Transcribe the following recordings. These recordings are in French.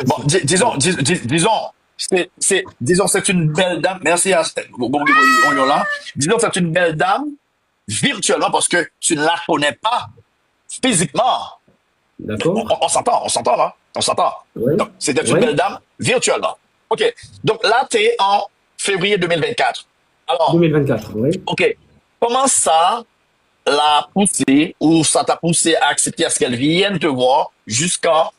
Bon, Merci. disons, Voilà. disons, disons, c'est une belle dame. Merci à là. Disons, c'est une belle dame virtuellement parce que tu ne la connais pas physiquement. D'accord? On s'entend là. On s'entend. Oui. Donc, c'était une Oui. belle dame virtuellement. OK. Donc là, tu es en février 2024. Alors, 2024. Oui. OK. Comment ça l'a poussé ou ça t'a poussé à accepter à ce qu'elle vienne te voir jusqu'en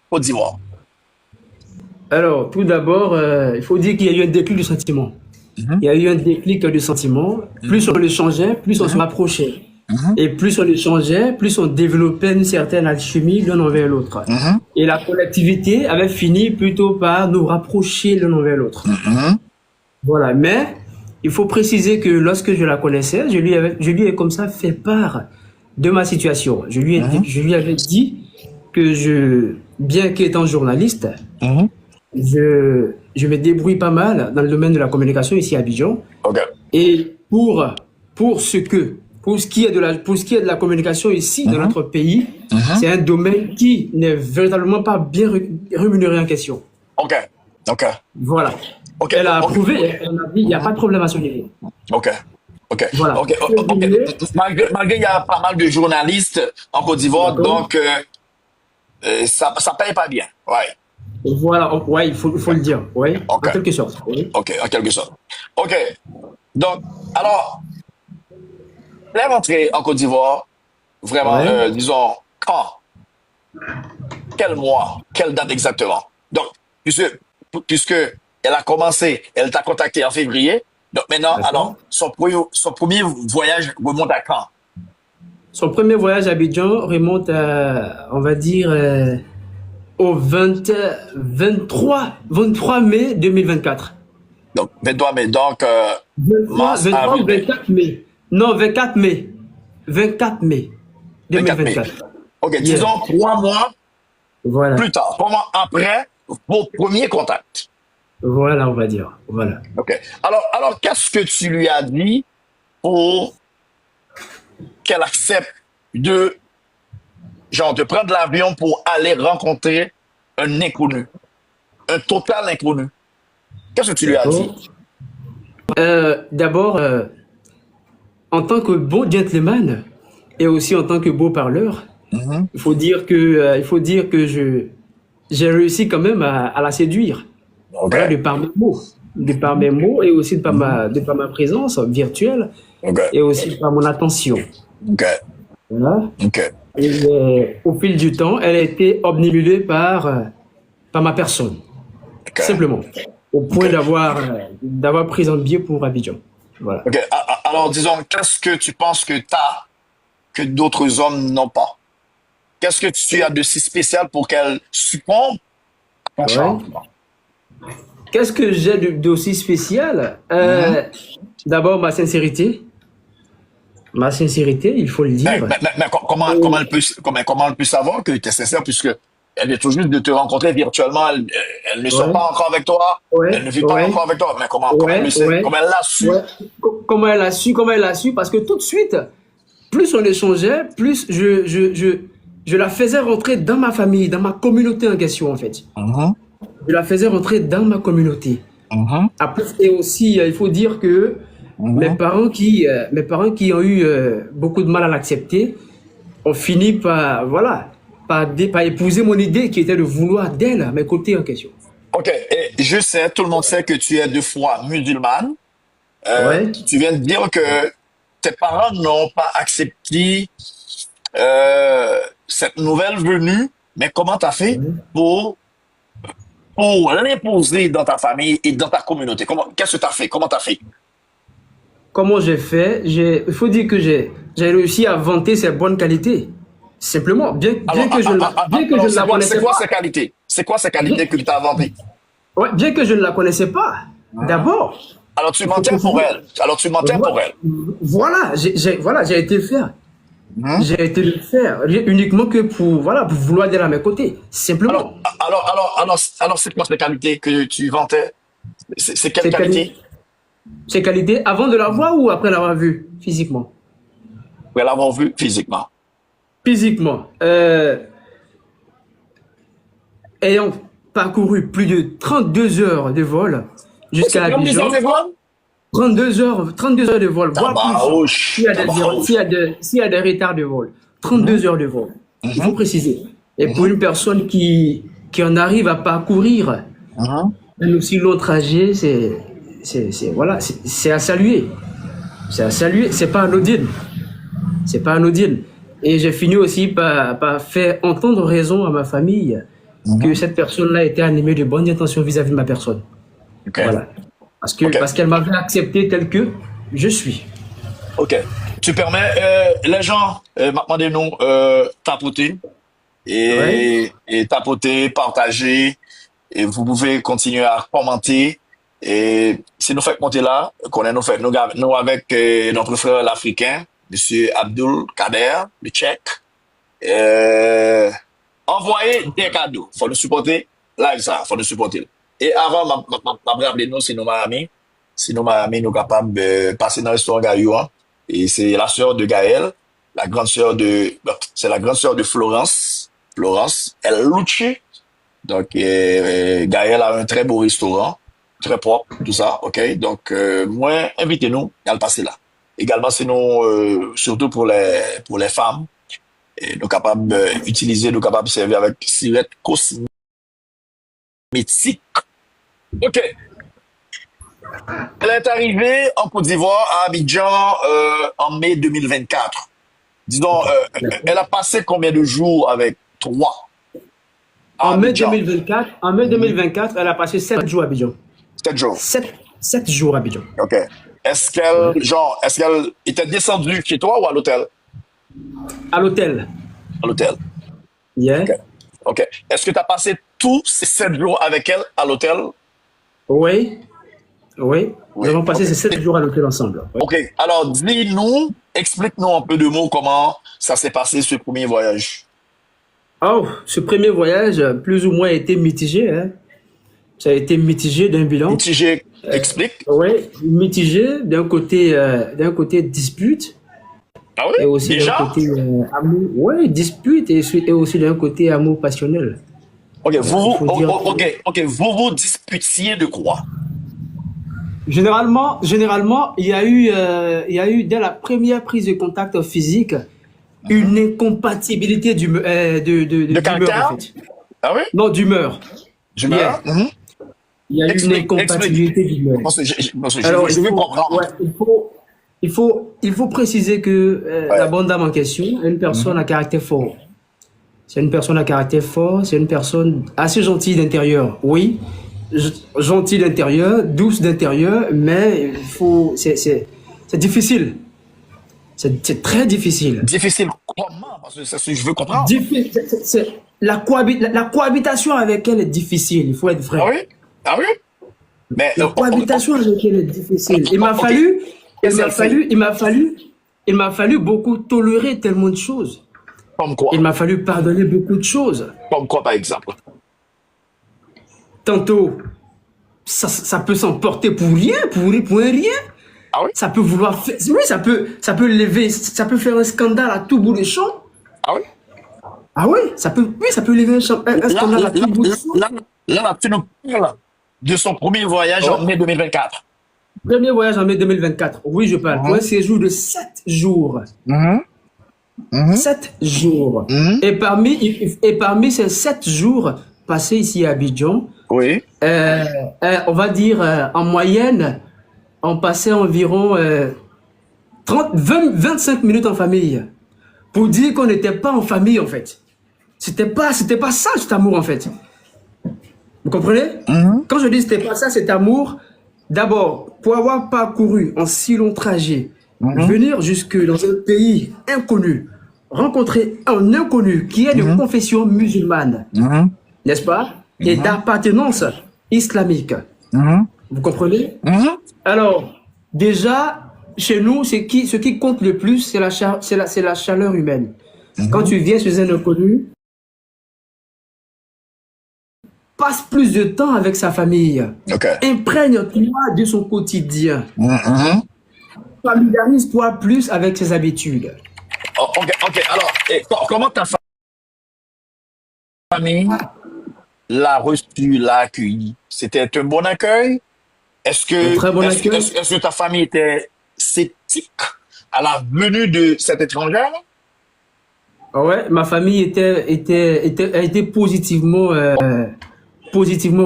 Côte d'Ivoire? Alors, tout d'abord, il faut dire qu'il y a eu un déclic du sentiment. Mhm, Il y a eu un déclic du sentiment. Plus on mhm, échangeait, plus on se mhm, rapprochait. mhm, Et plus on échangeait, plus on développait une certaine alchimie l'un envers l'autre. mhm, Et la collectivité avait fini plutôt par nous rapprocher l'un envers l'autre. mhm, Voilà. Mais il faut préciser que lorsque je la connaissais, je lui ai comme ça fait part de ma situation. mhm, Je lui avais dit que bien qu'étant journaliste, mhm. je me débrouille pas mal dans le domaine de la communication ici à Abidjan. OK. Et pour ce qui est de la communication ici dans Mhm, notre pays, mhm. c'est un domaine qui n'est véritablement pas bien rémunéré en question. OK. OK. Voilà. OK. Elle a OK. approuvé, elle m'a dit, il n'y a pas Mhm. de problème à ce niveau. OK. OK. Voilà. OK. OK. Février, Malgré il y a pas mal de journalistes en Côte d'Ivoire, d'accord. donc ça paye pas bien. Ouais. Voilà. Ouais, il faut le dire. Oui, OK. en quelque sorte. Oui. OK. En quelque sorte. OK. Donc, alors, elle est rentrée en Côte d'Ivoire, vraiment, Ouais. disons, quand? Quel mois? Quelle date exactement? Donc, puisque elle a commencé, elle t'a contacté en février. Donc maintenant, D'accord. alors, son premier voyage remonte à quand? Son premier voyage à Abidjan remonte à, on va dire, au 23 mai 2024. Donc, 23 mai. Donc, 23 mars, ou avril, mai. 24 mai. Non, 24 mai. 24 mai 24 mai. 2024. OK, Yeah. disons 3 mois Voilà. plus tard. 3 mois après vos premiers contacts. Voilà, on va dire. Voilà. OK. Alors qu'est-ce que tu lui as dit pour qu'elle accepte de, genre, de prendre l'avion pour aller rencontrer un inconnu, un total inconnu? Qu'est-ce que tu lui as dit? D'accord. D'abord, en tant que bon gentleman et aussi en tant que beau parleur, Mhm. il faut dire que j'ai réussi quand même à la séduire. OK. Voilà, de par mes mots. De par mes mots et aussi Mhm. de par ma présence virtuelle OK. et aussi par mon attention. OK. Voilà. OK. Et au fil du temps, elle a été obnubilée par ma personne, OK. simplement, au point OK. d'avoir pris un billet pour Abidjan. Voilà. OK. Alors, disons, qu'est-ce que tu penses que tu as que d'autres hommes n'ont pas? Qu'est-ce que tu as de si spécial pour qu'elle succombe à ton Ouais. charme? Qu'est-ce que j'ai d'aussi spécial? Mhm. D'abord, ma sincérité. Ma sincérité, il faut le dire. Comment comment elle peut savoir que tu es sincère puisque elle est tout juste de te rencontrer virtuellement, elle ne sort Ouais, pas encore avec toi, elle ouais, ne vit pas ouais, encore avec toi, mais comment elle le ouais, sait? ouais, Comment elle l'a su? ouais. Comment elle a su? Parce que tout de suite, plus on échangeait, plus je la faisais rentrer dans ma famille, dans ma communauté en question, en fait. Mhm, Je la faisais rentrer dans ma communauté. mhm, Après, et aussi, il faut dire que mhm. mes parents qui ont eu beaucoup de mal à l'accepter, ont fini par, voilà, par épouser mon idée qui était de vouloir d'elle à mes côtés en question. OK. Et je sais, tout le monde sait que tu es de foi musulmane. Ouais. Tu viens de dire que tes parents n'ont pas accepté cette nouvelle venue, mais comment tu as fait Ouais. pour, pour l'imposer dans ta famille et dans ta communauté? Qu'est-ce que tu as fait? Comment tu as fait? Comment j'ai fait? Il faut dire que j'ai réussi à vanter ses bonnes qualités. Simplement, Alors, bien que je alors ne la c'est connaissais quoi pas, ces qualités? C'est quoi ces bien, qualités que tu as inventées? ouais, bien que je ne la connaissais pas, Hein? d'abord, Alors, tu il faut mentais pour préciser. elle. Alors, tu mentais pour elle. Voilà, voilà, j'ai été faire. Hein? J'ai été le faire uniquement que pour, voilà, pour vouloir d'elle à mes côtés. Alors, Simplement. c'est quoi ces qualités que tu vantais? C'est quelle Ces qualité? qualités, ces qualités avant de la voir ou après l'avoir vue physiquement? Pour l'avoir vue physiquement. Physiquement. Ayant parcouru plus de 32 heures de vol jusqu'à Abidjan. 32 heures de vol, voire plus. S'il y a des retards de vol. 32 heures de vol. Il faut préciser. Et pour une personne qui en arrive à parcourir un aussi long trajet, voilà, c'est à saluer. C'est à saluer. C'est pas anodine. C'est pas anodine. Et j'ai fini aussi par faire entendre raison à ma famille que cette personne-là était animée de bonnes intentions vis-à-vis de ma personne. Voilà. Parce qu'elle m'avait accepté tel que je suis. Ok. Tu permets, les gens, maintenant, nous tapoter et tapoter, partager. Et vous pouvez continuer à commenter. Et si nous faites monter là, qu'on est nous avec notre frère l'Africain, Monsieur Abdul Kader, le Tchèque. Envoyez des cadeaux. Faut nous supporter. Live ça, faut nous supporter. Et avant, m'a rappelé nous, si nous Miami, nous capables de passer dans l'histoire Gaïou. Et c'est la sœur de Gaël, c'est la grande sœur de Florence, El Lucci. Donc, Gaël a un très beau restaurant, très propre, tout ça, ok? Donc, moi, invitez-nous à le passer là. Également, c'est nous, surtout pour les femmes, et nous capables d'utiliser, nous capables de servir avec sirette cosmétique. Ok. Elle est arrivée en Côte d'Ivoire, à Abidjan, en mai 2024. Disons, elle a passé combien de jours avec toi? En mai 2024, elle a passé 7 jours à Abidjan. 7 jours. 7 jours à Abidjan. Ok. Est-ce qu'elle était descendue chez toi ou à l'hôtel? À l'hôtel. À l'hôtel. Yeah. Ok. Est-ce que tu as passé tous ces 7 jours avec elle à l'hôtel? Oui. Nous avons passé ces 7 jours à l'hôtel ensemble. Oui. Ok. Alors, explique-nous un peu de mots comment ça s'est passé ce premier voyage. Oh, ce premier voyage, plus ou moins, a été mitigé. Hein. Ça a été mitigé d'un bilan. Mitigé, explique. Oui, mitigé d'un côté dispute. Ah oui? Et aussi d'un côté amour. Oui, dispute et aussi d'un côté amour passionnel. Ok, vous disputiez de quoi? Généralement, il y a eu dès la première prise de contact physique une incompatibilité d'humeur, en fait. Ah oui? Non, d'humeur. D'humeur? Il y a eu une incompatibilité d'humeur. Alors, il faut préciser que la bonne dame en question est une personne à caractère fort. C'est une personne à caractère fort, c'est une personne assez gentille d'intérieur, oui, gentille d'intérieur, douce d'intérieur, mais c'est difficile. C'est très difficile. Difficile comment? Parce que c'est ce que je veux comprendre. La cohabitation avec elle est difficile, il faut être vrai. Ah oui? Ah oui? Mais, la cohabitation avec elle est difficile. Il m'a fallu beaucoup tolérer tellement de choses. Comme quoi? Il m'a fallu pardonner beaucoup de choses. Comme quoi, par exemple? Tantôt, ça peut s'emporter pour rien, pour un rien. Ah oui? Ça peut vouloir faire, oui, ça peut faire un scandale à tout bout de champ. Ah oui? Ah oui, ça peut lever un scandale à tout bout de champ. Là, tu nous parles de son premier voyage en mai 2024. Premier voyage en mai 2024. Oui, je parle. Pour un séjour de 7 jours. 7 jours. Et parmi ces 7 jours passés ici à Abidjan, oui. On va dire en moyenne, on passait environ 25 minutes en famille. Pour dire qu'on n'était pas en famille, en fait. C'était pas ça, cet amour, en fait. Vous comprenez? Quand je dis c'était pas ça, cet amour, d'abord, pour avoir parcouru un si long trajet, venir jusque dans un pays inconnu, rencontrer un inconnu qui est de confession musulmane, n'est-ce pas? Et d'appartenance islamique. Vous comprenez? Alors, déjà, chez nous, ce qui compte le plus, c'est la chaleur humaine. Quand tu viens chez un inconnu, passe plus de temps avec sa famille. Imprègne-toi de son quotidien. Familiarise-toi plus avec ses habitudes. Ok. Alors, comment ta famille l'a reçu, l'a accueilli? C'était un bon accueil? Un très bon accueil. Est-ce que ta famille était sceptique à la venue de cette étrangère? Ah ouais, ma famille a été positivement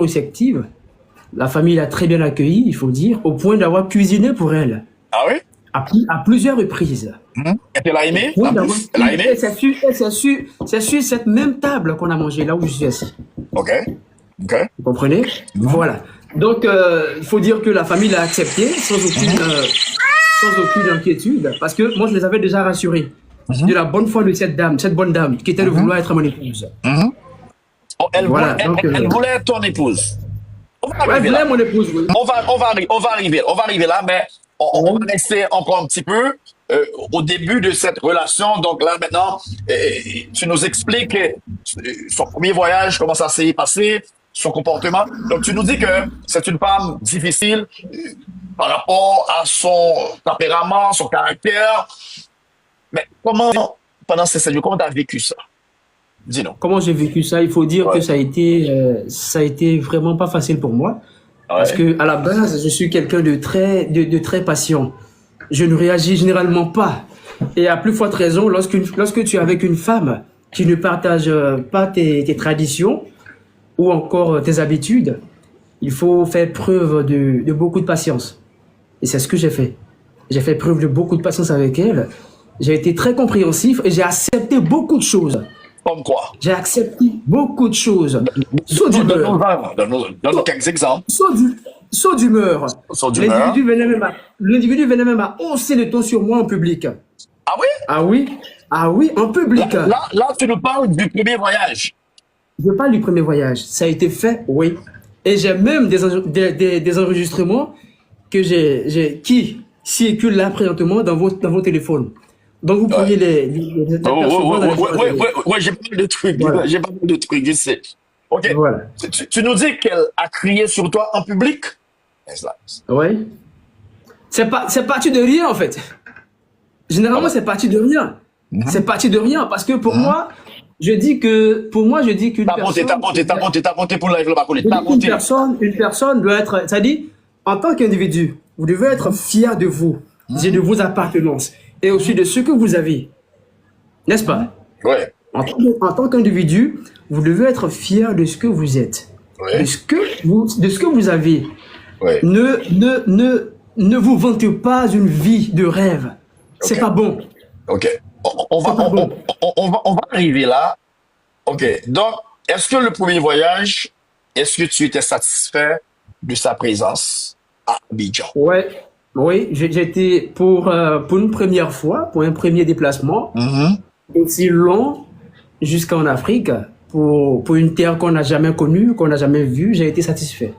réceptive. La famille l'a très bien accueillie, il faut dire, au point d'avoir cuisiné pour elle Ah oui? à plusieurs reprises. Et elle a Au aimé, point en d'avoir plus? Elle a aimé? et c'est sur cette même table qu'on a mangé, là où je suis assis. OK. OK. Vous comprenez? Voilà. Donc, il faut dire que la famille l'a accepté sans aucune inquiétude, parce que moi, je les avais déjà rassurés de la bonne foi de cette bonne dame, qui était de vouloir être mon épouse. Oh, Voilà. Donc, elle voulait être ton épouse. On va ouais, elle arriver voulait là. mon épouse, oui. On va arriver là, mais on va rester encore un petit peu au début de cette relation. Donc là, maintenant, tu nous expliques son premier voyage, comment ça s'est passé, son comportement. Donc, tu nous dis que c'est une femme difficile par rapport à son tempérament, son caractère. Mais comment, pendant ces 7 jours, comment tu as vécu ça? Dis-nous. Comment j'ai vécu ça? Il faut dire que Ouais. ça a été vraiment pas facile pour moi. Parce Ouais. que à la base, je suis quelqu'un de très patient. Je ne réagis généralement pas. Et à plus forte raison, lorsque tu es avec une femme qui ne partage pas tes traditions ou encore tes habitudes, il faut faire preuve de beaucoup de patience. Et c'est ce que j'ai fait. J'ai fait preuve de beaucoup de patience avec elle. J'ai été très compréhensif et j'ai accepté beaucoup de choses. Comme quoi? J'ai accepté beaucoup de choses. Saut d'humeur. Donne-nous quelques exemples. Saut d'humeur. Saut d'humeur. L'individu venait même à hausser le ton sur moi en public. Ah oui? Ah oui? Ah oui, en public. Là, tu nous parles du premier voyage. Je parle du premier voyage. Ça a été fait, oui. Et j'ai même des enregistrements qui circulent là présentement dans vos téléphones. Donc vous pourriez les apercevoir dans les Ouais, j'ai pas mal de trucs. Voilà. J'ai pas mal de trucs, je sais. OK. Voilà. Tu nous dis qu'elle a crié sur toi en public? Oui. C'est parti de rien, en fait. Généralement, c'est parti de rien. C'est parti de rien. Parce que pour moi, je dis qu'une personne. T'as monté pour live le bacolé. T'as monté. Une personne doit être. C'est-à-dire, en tant qu'individu, vous devez être fier de vous et de vos appartenances et aussi de ce que vous avez. N'est-ce pas? Ouais. En tant qu'individu, vous devez être fier de ce que vous êtes, Ouais. de ce que vous avez. Ouais. Ne vous vantez pas une vie de rêve. C'est pas bon. OK. On va arriver là. OK. Donc, est-ce que le premier voyage, est-ce que tu étais satisfait de sa présence à Abidjan? Ouais, oui, j'étais pour une première fois, pour un premier déplacement, aussi long jusqu'en Afrique, pour une terre qu'on n'a jamais connue, qu'on n'a jamais vue, j'ai été satisfait.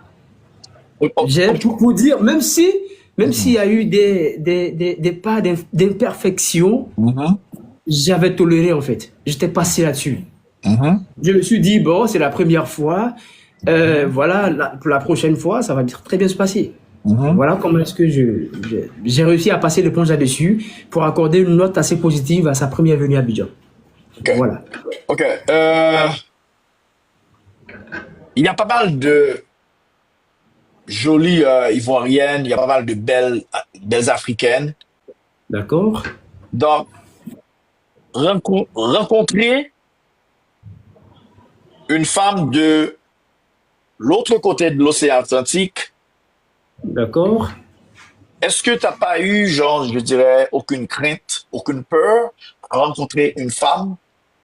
J'ai pour dire, même s'il y a eu des pas d'imperfection, j'avais toléré en fait. J'étais passé là-dessus. Je me suis dit, bon, c'est la première fois, voilà, pour la prochaine fois, ça va très bien se passer. Voilà comment est-ce que j'ai réussi à passer l'éponge là-dessus pour accorder une note assez positive à sa première venue à Abidjan. Okay. Voilà. OK. Il y a pas mal de jolies Ivoiriennes, il y a pas mal de belles Africaines. D'accord. Donc, rencontrer une femme de l'autre côté de l'océan Atlantique, D'accord. est-ce que tu n'as pas eu, genre, je dirais, aucune crainte, aucune peur à rencontrer une femme